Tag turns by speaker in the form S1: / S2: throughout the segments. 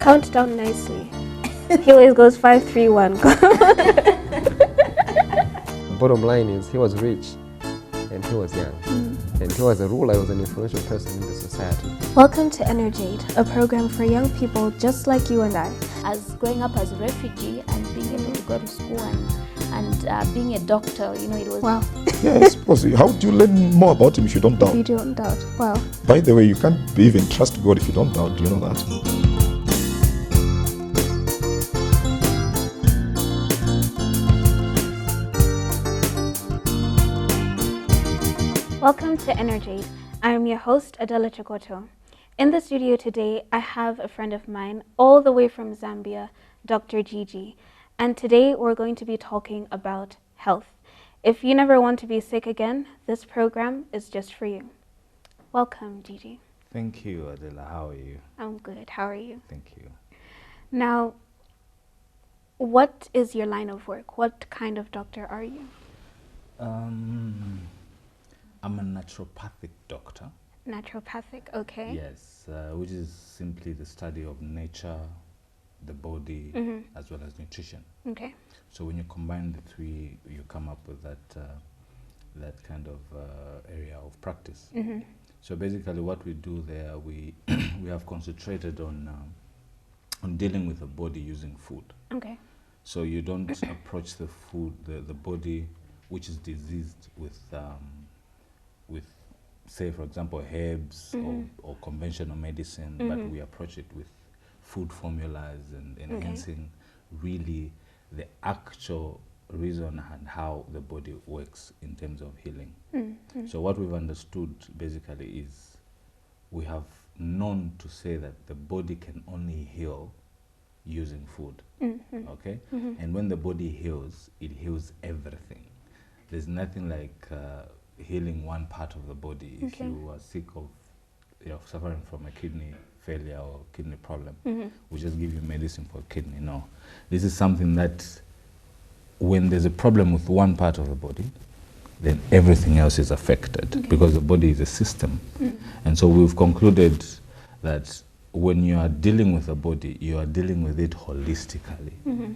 S1: count down nicely. He always goes 5, 3, 1.
S2: Bottom line is, he was rich and he was young. And he was a ruler, he was an influential person in the society.
S1: Welcome to Energ-Aid, a program for young people just like you and I.
S3: As growing up as a refugee and being able to go to school and being a doctor, you know, it was...
S1: Wow.
S4: Yes, because how do you learn more about him if you don't doubt?
S1: You don't doubt. Wow.
S4: By the way, you can't even trust God if you don't doubt. Do you know that?
S1: Welcome to Energ-Aid. I am your host, Adela Chikoto. In the studio today, I have a friend of mine all the way from Zambia, Dr. Jiji. And today we're going to be talking about health. If you never want to be sick again, this program is just for you. Welcome, Jiji.
S5: Thank you, Adela. How are you?
S1: I'm good. How are you?
S5: Thank you.
S1: Now, what is your line of work? What kind of doctor are you?
S5: I'm a naturopathic doctor.
S1: Naturopathic, okay.
S5: Yes, which is simply the study of nature, the body, as well as nutrition.
S1: Okay.
S5: So when you combine the three, you come up with that kind of area of practice. So basically, what we do there, we we have concentrated on dealing with the body using food.
S1: Okay.
S5: So you don't approach the food, the body, which is diseased with say, for example, herbs or conventional medicine, but we approach it with food formulas and enhancing really the actual reason and how the body works in terms of healing. So what we've understood basically is we have known to say that the body can only heal using food, okay? And when the body heals, it heals everything. There's nothing like healing one part of the body. If you are sick of, suffering from a kidney failure or kidney problem, we just give you medicine for kidney. No, this is something that when there's a problem with one part of the body, then everything else is affected because the body is a system. And so we've concluded that when you are dealing with the body, you are dealing with it holistically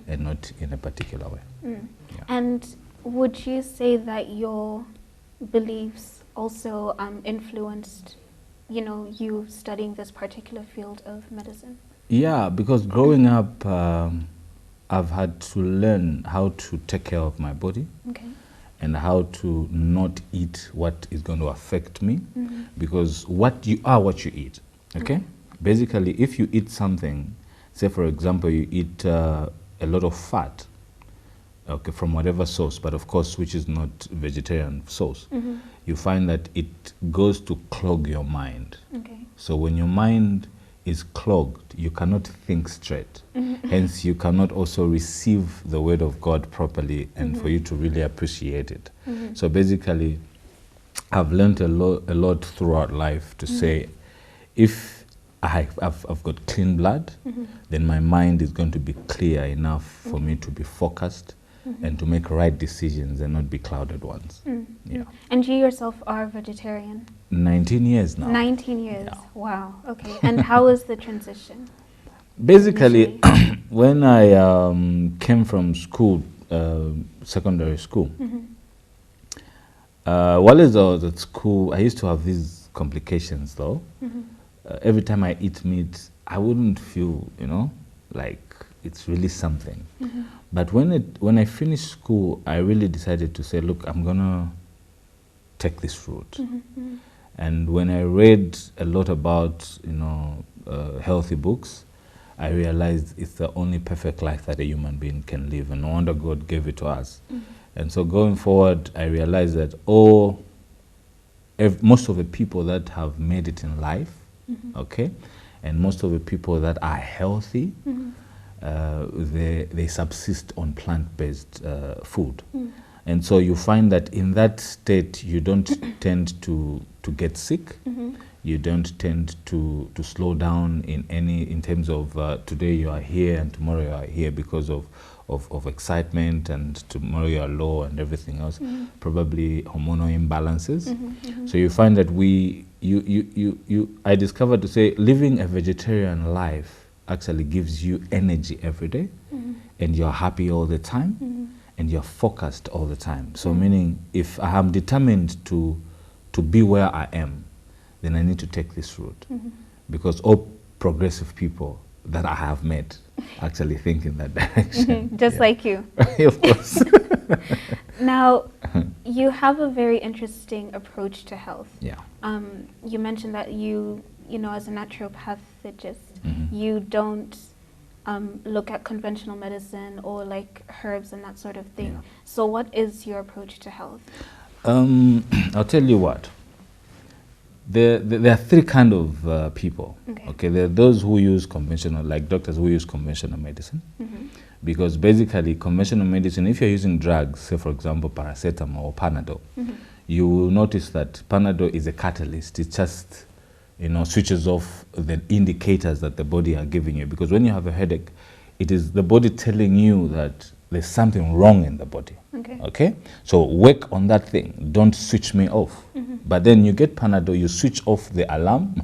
S5: and not in a particular way. Yeah.
S1: And would you say that your beliefs also influenced, you studying this particular field of medicine?
S5: Yeah, because growing up, I've had to learn how to take care of my body and how to not eat what is going to affect me, because what you are, what you eat, okay? Basically, if you eat something, say for example, you eat a lot of fat, okay, from whatever source, but of course, which is not vegetarian source, you find that it goes to clog your mind. So when your mind is clogged, you cannot think straight. Hence, you cannot also receive the word of God properly and for you to really appreciate it. So basically, I've learned a lot throughout life to say, if I've got clean blood, then my mind is going to be clear enough for me to be focused and to make right decisions and not be clouded ones. Yeah.
S1: And you yourself are vegetarian?
S5: 19 years now.
S1: 19 years,
S5: Yeah.
S1: Wow, okay. And how was the transition?
S5: Basically, when I came from school, secondary school, while I was at school, I used to have these complications though. Every time I eat meat, I wouldn't feel, like it's really something. But when I finished school, I really decided to say, look, I'm gonna take this route. And when I read a lot about, healthy books, I realized it's the only perfect life that a human being can live, and no wonder God gave it to us. And so going forward, I realized that most of the people that have made it in life, okay, and most of the people that are healthy, they subsist on plant-based food. And so you find that in that state, you don't tend to get sick. You don't tend to slow down in terms of today you are here and tomorrow you are here because of excitement, and tomorrow you are low and everything else, probably hormonal imbalances. So you find that I discovered to say living a vegetarian life actually gives you energy every day, and you're happy all the time, and you're focused all the time. So meaning, if I am determined to be where I am, then I need to take this route, because all progressive people that I have met actually think in that direction.
S1: Just like you.
S5: Of course.
S1: Now, you have a very interesting approach to health.
S5: Yeah.
S1: You mentioned that you know, as a naturopathist, you don't look at conventional medicine or like herbs and that sort of thing.
S5: Yeah.
S1: So what is your approach to health?
S5: I'll tell you what. There are three kind of people. Okay, there are those who use conventional, like doctors who use conventional medicine, because basically conventional medicine, if you're using drugs, say for example paracetamol or Panadol, you will notice that Panadol is a catalyst. It just, you know, switches off the indicators that the body are giving you, because when you have a headache, it is the body telling you that there's something wrong in the body. Okay? So work on that thing. Don't switch me off. But then you get Panadol, you switch off the alarm,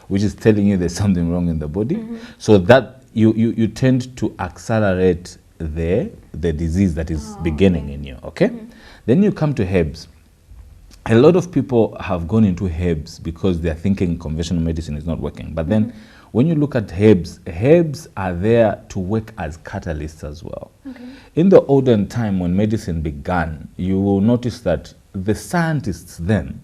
S5: which is telling you there's something wrong in the body. So that you tend to accelerate the disease that is beginning in you. Okay? Then you come to herbs. A lot of people have gone into herbs because they're thinking conventional medicine is not working. But then when you look at herbs, herbs are there to work as catalysts as well. In the olden time when medicine began, you will notice that the scientists then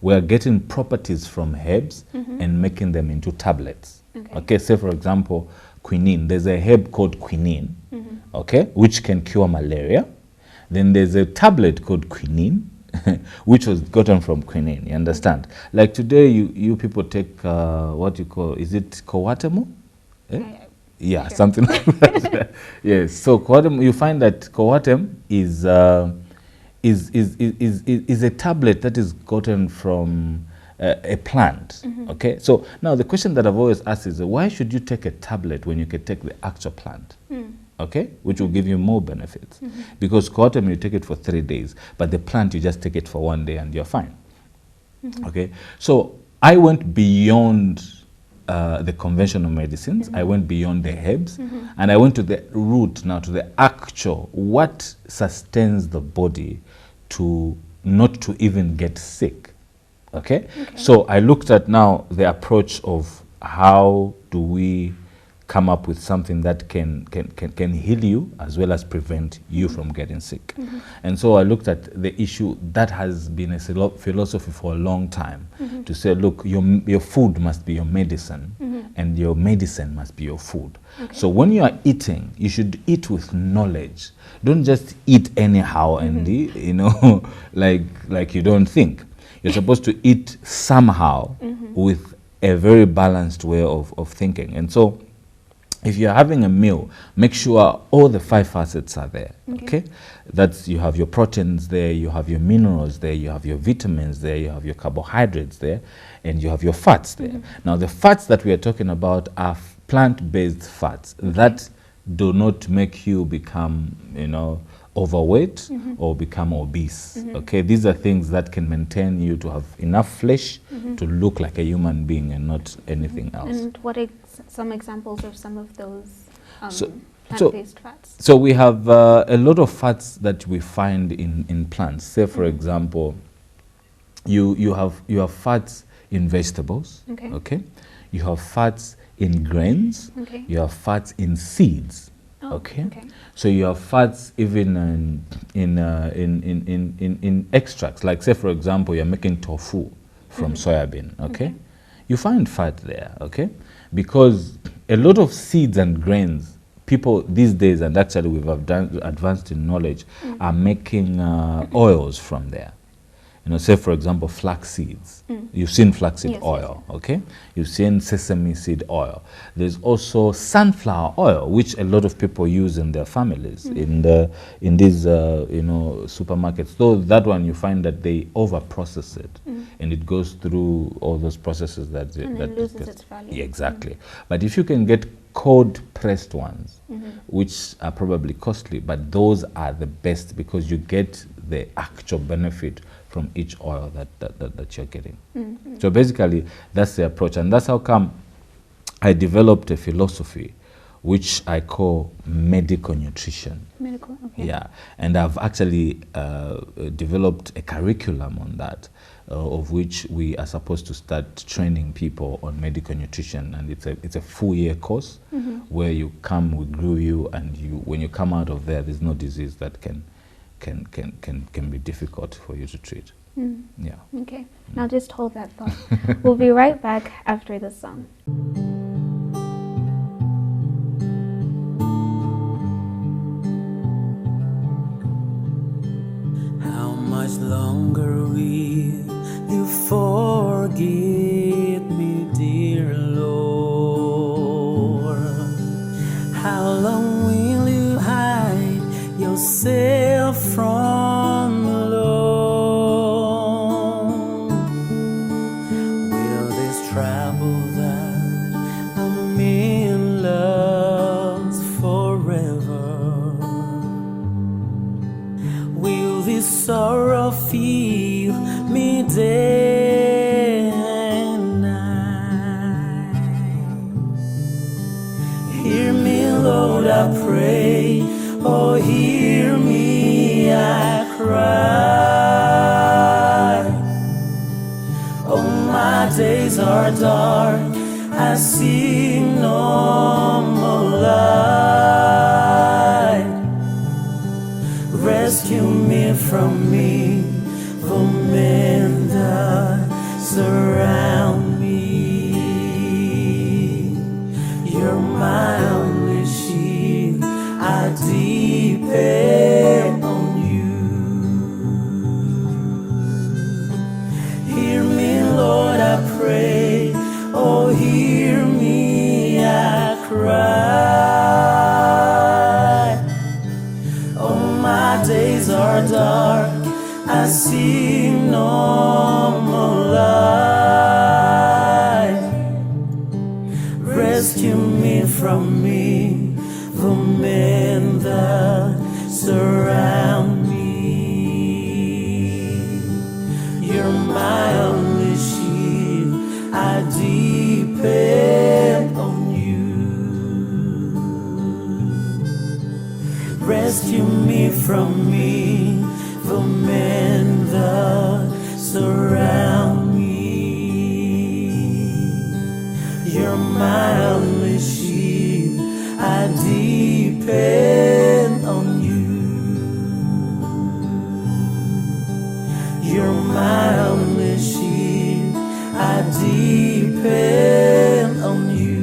S5: were getting properties from herbs and making them into tablets. Okay, say for example, quinine. There's a herb called quinine, okay, which can cure malaria. Then there's a tablet called quinine, which was gotten from quinine, you understand? Like today, you people take what you call, is it coartem? Yeah, sure. Something like that. Yes, so coartem, you find that coartem is a tablet that is gotten from a plant, okay? So now the question that I've always asked is, why should you take a tablet when you can take the actual plant? Okay, which will give you more benefits. Because coartem, you take it for 3 days, but the plant, you just take it for 1 day and you're fine. Okay, so I went beyond the conventional medicines, I went beyond the herbs, and I went to the root now, to the actual, what sustains the body to not to even get sick. Okay? So I looked at now the approach of how do we come up with something that can heal you as well as prevent you from getting sick. And so I looked at the issue that has been a philosophy for a long time, to say, look, your food must be your medicine, and your medicine must be your food. So when you are eating, you should eat with knowledge. Don't just eat anyhow and you know, like you don't think. You're supposed to eat somehow with a very balanced way of thinking. And so if you're having a meal, make sure all the 5 facets are there, okay? That's, you have your proteins there, you have your minerals there, you have your vitamins there, you have your carbohydrates there, and you have your fats there. Now, the fats that we are talking about are plant-based fats that do not make you become, you know, overweight or become obese. Okay, these are things that can maintain you to have enough flesh to look like a human being and not anything else.
S1: And what some examples of some of those plant-based fats?
S5: So we have a lot of fats that we find in plants. Say for example, you have fats in vegetables. Okay, you have fats in grains. You have fats in seeds. Okay, so you have fats even in extracts. Like say for example, you're making tofu from soybean. Okay, you find fat there. Okay, because a lot of seeds and grains, people these days, and actually we've advanced in knowledge, are making oils from there. You know, say for example, flax seeds. You've seen flaxseed oil, okay? You've seen sesame seed oil. There's also sunflower oil, which a lot of people use in their families, in these you know, supermarkets. Though that one you find that they over-process it, and it goes through all those processes that
S1: it loses its value.
S5: Yeah, exactly. But if you can get cold pressed ones, which are probably costly, but those are the best because you get the actual benefit from each oil that you're getting. So basically, that's the approach, and that's how come I developed a philosophy which I call medical nutrition.
S1: Medical, okay.
S5: Yeah, and I've actually developed a curriculum on that, of which we are supposed to start training people on medical nutrition, and it's a full-year course where you come, we grow you, and when you come out of there, there's no disease that can be difficult for you to treat. Yeah.
S1: Okay. Now just hold that thought. We'll be right back after this song.
S6: How much longer will you forget me, dear Lord? How long will you hide yourself from the Lord? Will this trouble that I'm in last forever? Will this sorrow fill me day and night? Hear me, Lord, I pray. Oh, hear me, I cry. Oh, my days are dark, I see no more light. Rescue me from me, the men that surround me. You're my only shield, I depend on you. Hear me, Lord, I pray. Oh, hear me, I cry. Oh, my days are dark, I see no more light. Rescue me from me, the men that surround me. You're my only shield, I depend on you. Rescue me from me, the men that surround me. You're my only shield, I depend on you. You're my only shield, I depend on you.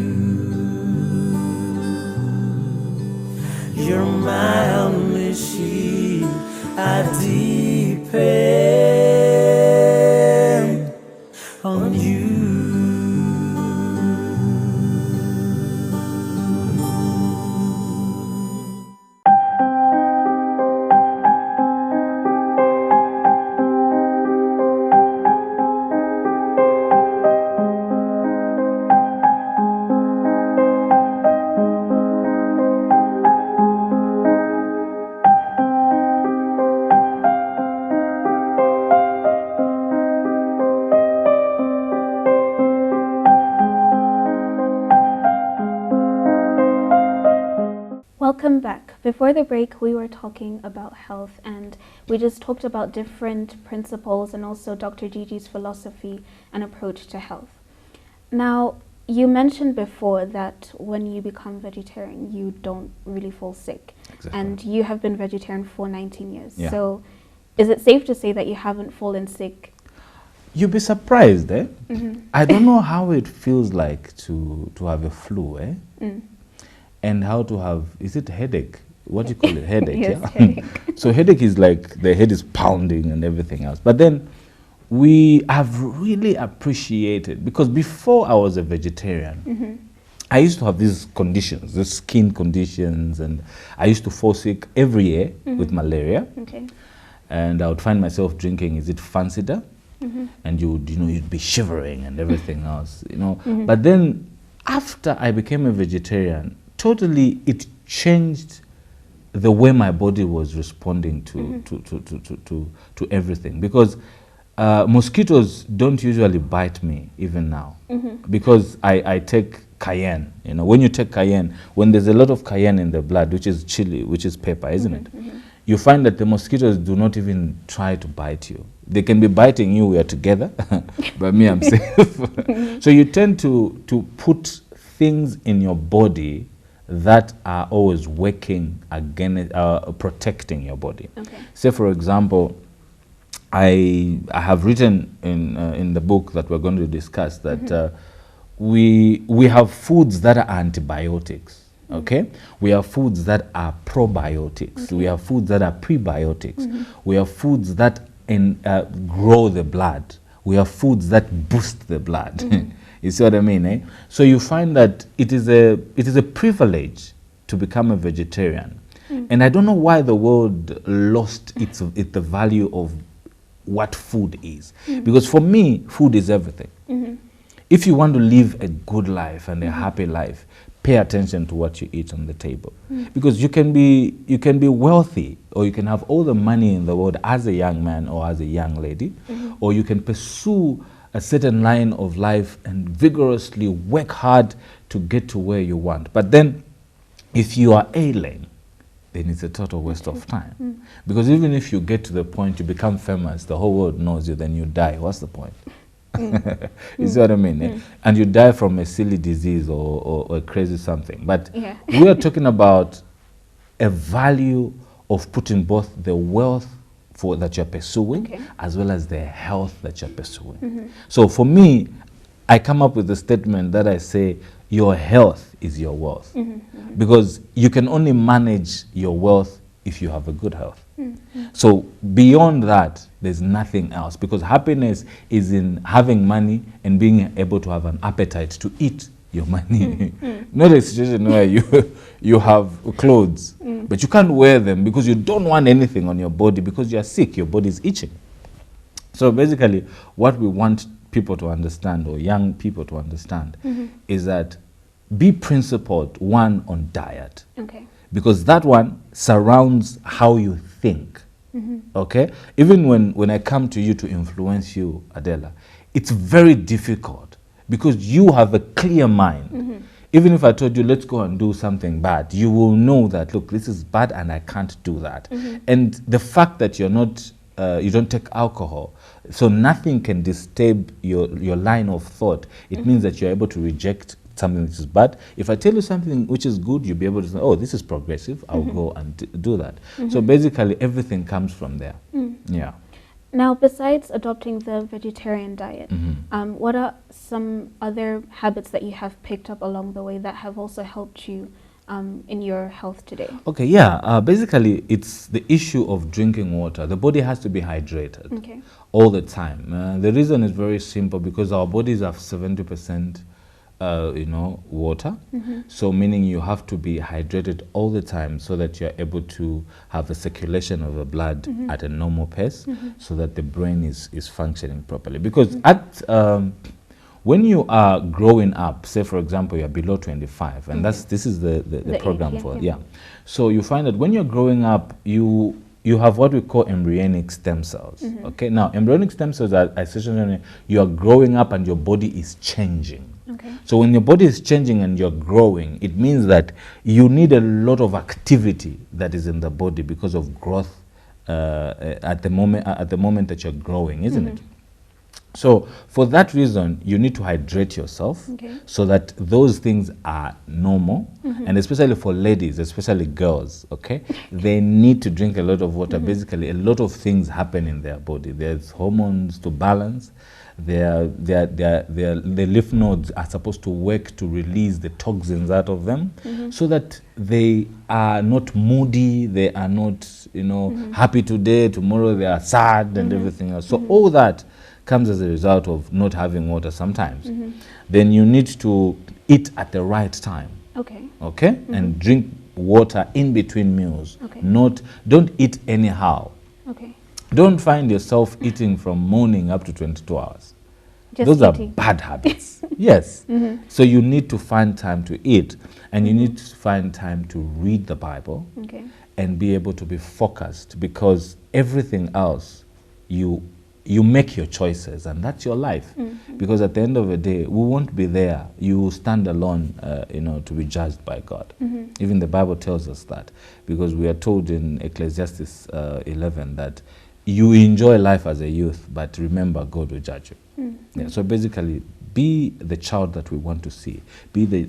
S6: You're my only shield, I depend on you.
S1: Welcome back. Before the break, we were talking about health, and we just talked about different principles and also Dr. Jiji's philosophy and approach to health. Now, you mentioned before that when you become vegetarian, you don't really fall sick.
S5: Exactly.
S1: And you have been vegetarian for 19 years.
S5: Yeah.
S1: So is it safe to say that you haven't fallen sick?
S5: You'll be surprised, eh? I don't know how it feels like to have a flu, eh? And how to have, is it headache? What do you call it? Headache,
S1: Yes,
S5: yeah?
S1: headache.
S5: So headache is like the head is pounding and everything else. But then we have really appreciated, because before I was a vegetarian, I used to have these conditions, the skin conditions, and I used to fall sick every year with malaria.
S1: Okay.
S5: And I would find myself drinking, is it Fancida? And you'd be shivering and everything else, But then after I became a vegetarian, totally it changed the way my body was responding to everything, because mosquitoes don't usually bite me even now, because I take cayenne. You know, when you take cayenne, when there's a lot of cayenne in the blood, which is chili, which is pepper, isn't it? You find that the mosquitoes do not even try to bite you. They can be biting you, we are together, but me, I'm safe. So you tend to put things in your body that are always working against, protecting your body.
S1: Okay.
S5: Say, for example, I have written in the book that we're going to discuss that we have foods that are antibiotics. Okay, we have foods that are probiotics. We have foods that are prebiotics. We have foods that grow the blood. We have foods that boost the blood. You see what I mean? Eh? So you find that it is a privilege to become a vegetarian, and I don't know why the world lost the value of what food is, because for me, food is everything. If you want to live a good life and a happy life, pay attention to what you eat on the table, because you can be wealthy, or you can have all the money in the world as a young man or as a young lady, or you can pursue a certain line of life and vigorously work hard to get to where you want. But then if you are ailing, then it's a total waste of time, because even if you get to the point you become famous, the whole world knows you, then you die. What's the point? You see what I mean? Eh? And you die from a silly disease or a crazy something. But we are talking about a value of putting both the wealth that you're pursuing as well as the health that you're pursuing. So for me, I come up with a statement that I say, your health is your wealth. Because you can only manage your wealth if you have a good health. So beyond that, there's nothing else, because happiness is in having money and being able to have an appetite to eat your money. Not a situation where you have clothes, but you can't wear them because you don't want anything on your body because you're sick, your body is itching. So basically, what we want people to understand, or young people to understand, is that be principled, one, on diet. Because that one surrounds how you think. Okay? Even when I come to you to influence you, Adela, it's very difficult because you have a clear mind. Even if I told you, let's go and do something bad, you will know that, look, this is bad and I can't do that. And the fact that you're not, you don't take alcohol, so nothing can disturb your line of thought. It means that you're able to reject something which is bad. If I tell you something which is good, you'll be able to say, oh, this is progressive, I'll go and do that. So basically, everything comes from there. Yeah.
S1: Now, besides adopting the vegetarian diet, what are some other habits that you have picked up along the way that have also helped you in your health today? Okay,
S5: yeah. Basically, it's the issue of drinking water. The body has to be hydrated all the time. The reason is very simple, because our bodies have 70% water. So meaning you have to be hydrated all the time so that you're able to have a circulation of the blood at a normal pace, so that the brain is functioning properly. Because when you are growing up, say for example you're below 25, and this is the program age, so you find that when you're growing up, you have what we call embryonic stem cells. Okay, now embryonic stem cells are essentially, you are growing up and your body is changing. So when your body is changing and you're growing, it means that you need a lot of activity that is in the body because of growth at the moment that you're growing, isn't it? So for that reason, you need to hydrate yourself so that those things are normal. And especially for ladies, especially girls, okay, they need to drink a lot of water. Basically, a lot of things happen in their body. There's hormones to balance. The lymph nodes are supposed to work to release the toxins out of them, so that they are not moody, they are not, happy today, tomorrow they are sad and everything else. So all that comes as a result of not having water sometimes. Then you need to eat at the right time. Okay? And drink water in between meals. Don't eat anyhow. Don't find yourself eating from morning up to 22 hours. Those are bad habits. Yes. So you need to find time to eat, and you need to find time to read the Bible and be able to be focused, because everything else you you make your choices, and that's your life. Because at the end of the day, we won't be there. You will stand alone, to be judged by God. Even the Bible tells us that, because we are told in Ecclesiastes 11 that you enjoy life as a youth, but remember, God will judge you. Yeah, so basically, be the child that we want to see. Be the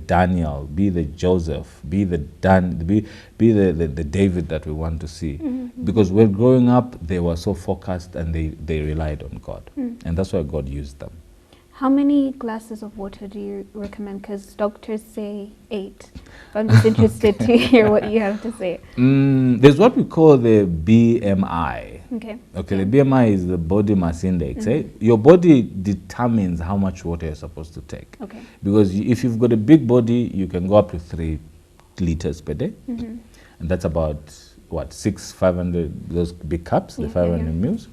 S5: Daniel, be the Joseph, be the the David that we want to see. Because when growing up, they were so focused and they relied on God. And that's why God used them.
S1: How many glasses of water do you recommend? Because doctors say 8. I'm just interested to hear what you have to say.
S5: There's what we call the BMI.
S1: Okay.
S5: Okay, the BMI is the body mass index. Your body determines how much water you're supposed to take.
S1: Okay.
S5: Because if you've got a big body, you can go up to 3 liters per day. And that's about, 500, those big cups, the 500 mils.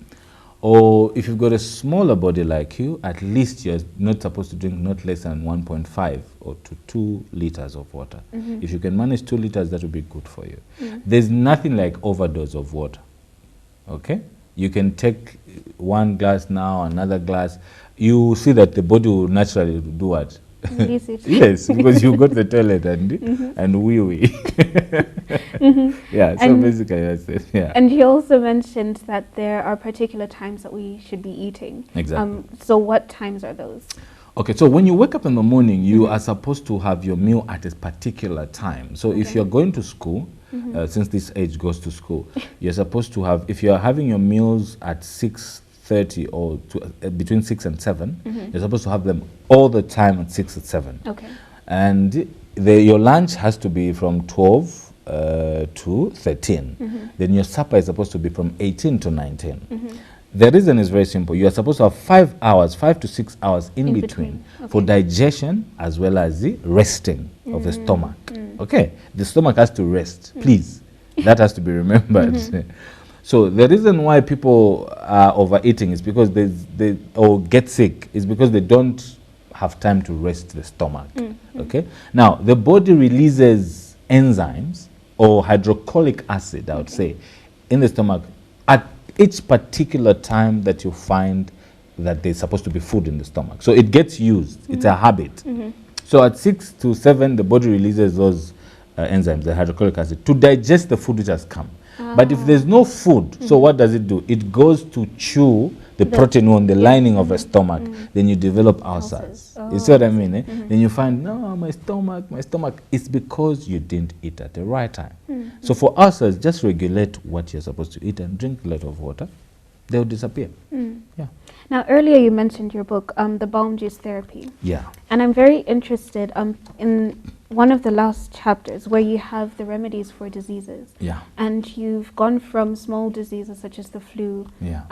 S5: Or if you've got a smaller body like you, at least you're not supposed to drink not less than 1.5 or to 2 liters of water. If you can manage 2 liters, that would be good for you. There's nothing like overdose of water. Okay? You can take 1 glass now, another glass. You see that the body will naturally do what?
S1: Release it.
S5: Yes, because you go to the toilet and wee. Yeah, so basically that's it. Yeah.
S1: And you also mentioned that there are particular times that we should be eating.
S5: Exactly.
S1: So what times are those?
S5: Okay, so when you wake up in the morning, you are supposed to have your meal at a particular time. So if you're going to school, since this age goes to school, you're supposed to have, if you're having your meals at 6:30 or between 6 and 7, you're supposed to have them all the time at 6 and 7. Okay. And your lunch has to be from 12 to 13. Then your supper is supposed to be from 18 to 19. The reason is very simple. You are supposed to have 5 to 6 hours in between. For digestion as well as the resting of the stomach. Okay, the stomach has to rest, please. That has to be remembered. So the reason why people are overeating is because they get sick is because they don't have time to rest the stomach. Okay. Now the body releases enzymes or hydrochloric acid, I would say, in the stomach at each particular time that you find that there's supposed to be food in the stomach. So it gets used. It's a habit. So at 6 to 7, the body releases those enzymes, the hydrochloric acid, to digest the food which has come. But if there's no food, so what does it do? It goes to chew the protein on the lining of the stomach. Then you develop ulcers. You see what I mean? Then you find, no, my stomach. It's because you didn't eat at the right time. So for ulcers, just regulate what you're supposed to eat and drink a lot of water. They'll disappear. Yeah.
S1: Now, earlier you mentioned your book, The Balm Juice Therapy.
S5: Yeah.
S1: And I'm very interested in one of the last chapters where you have the remedies for diseases.
S5: Yeah.
S1: And you've gone from small diseases such as the flu,
S5: Yeah.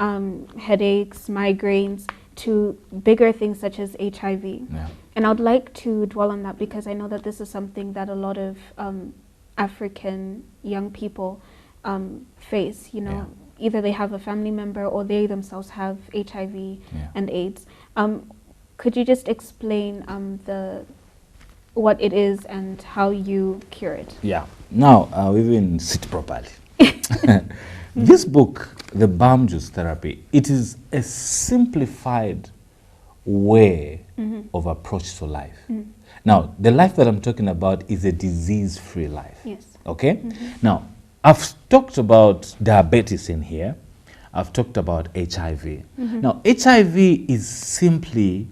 S1: headaches, migraines, to bigger things such as HIV.
S5: Yeah.
S1: And I'd like to dwell on that because I know that this is something that a lot of African young people face, you know.
S5: Yeah.
S1: Either they have a family member or they themselves have HIV and AIDS. Could you just explain what it is and how you cure it?
S5: Yeah. Now, we even sit properly. This book, The Balm Juice Therapy, it is a simplified way of approach to life. Now, the life that I'm talking about is a disease-free life.
S1: Yes.
S5: Okay? Now, I've talked about diabetes in here. I've talked about HIV. Now, HIV is simply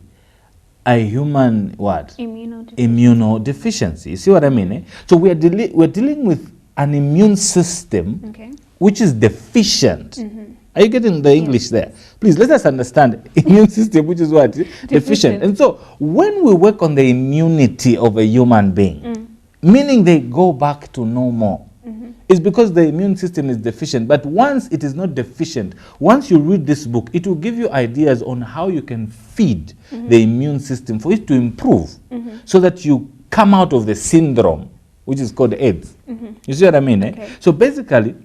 S5: a human what? Immunodeficiency. You see what I mean? Eh? So we're dealing with an immune system which is deficient. Are you getting the English there? Please, let us understand immune system, which is what? Deficient. And so when we work on the immunity of a human being, meaning they go back to normal, it's because the immune system is deficient. But once it is not deficient, once you read this book, it will give you ideas on how you can feed the immune system for it to improve so that you come out of the syndrome, which is called AIDS. You see what I mean? Eh? So basically,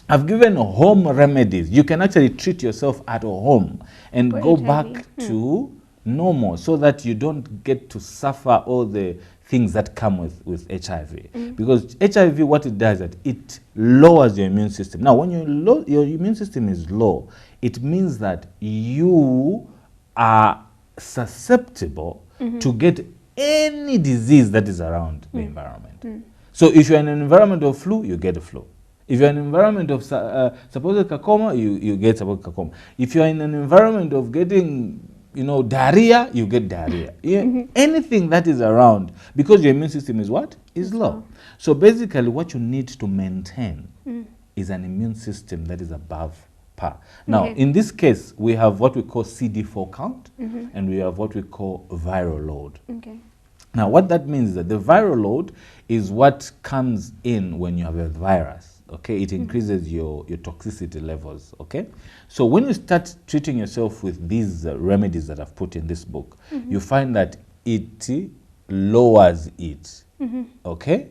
S5: I've given home remedies. You can actually treat yourself at home and go back to normal so that you don't get to suffer all the things that come with HIV. Because HIV, what it does is that it lowers your immune system. Now, when your immune system is low, it means that you are susceptible to get any disease that is around the environment. So if you're in an environment of flu, you get a flu. If you're in an environment of supposed cacoma, you get supposed cacoma. If you're in an environment of getting, diarrhea, you get diarrhea. Anything that is around, because your immune system is what? Is low. So basically what you need to maintain is an immune system that is above par. Now, in this case, we have what we call CD4 count, and we have what we call viral load. Now, what that means is that the viral load is what comes in when you have a virus. Okay, it increases your toxicity levels. Okay, so when you start treating yourself with these remedies that I've put in this book, you find that it lowers it. Okay,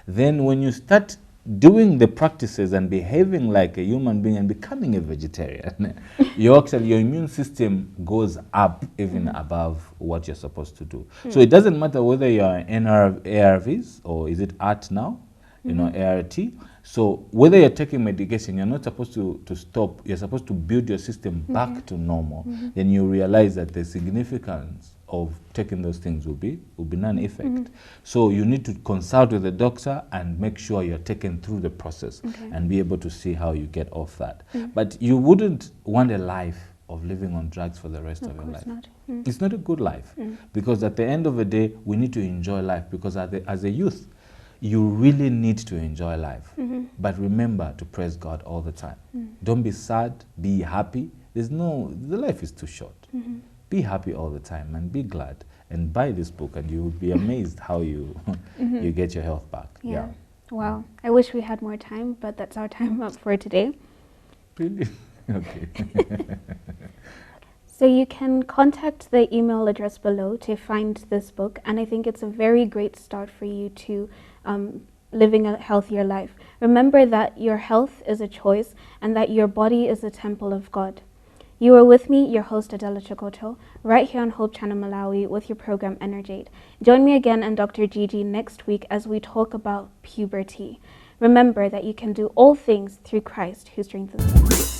S5: then when you start doing the practices and behaving like a human being and becoming a vegetarian, your immune system goes up even above what you're supposed to do. So it doesn't matter whether you're on ARVs or is it ART now, ART. So whether you're taking medication, you're not supposed to stop. You're supposed to build your system back to normal. Then you realize that the significance of taking those things will be non-effect. So you need to consult with the doctor and make sure you're taken through the process and be able to see how you get off that. But you wouldn't want a life of living on drugs for the rest of your life.
S1: Not.
S5: It's not a good life, because at the end of the day, we need to enjoy life, because as a youth, you really need to enjoy life. But remember to praise God all the time. Don't be sad, be happy. The life is too short. Be happy all the time and be glad, and buy this book and you will be amazed how you you get your health back. Yeah.
S1: Wow. I wish we had more time, but that's our time up for today.
S5: Really? Okay.
S1: So you can contact the email address below to find this book, and I think it's a very great start for you to living a healthier life. Remember that your health is a choice and that your body is a temple of God. You are with me, your host Adela Chikoto, right here on Hope Channel Malawi with your program Energ-Aid. Join me again and Dr. Jiji next week as we talk about puberty. Remember that you can do all things through Christ who strengthens you.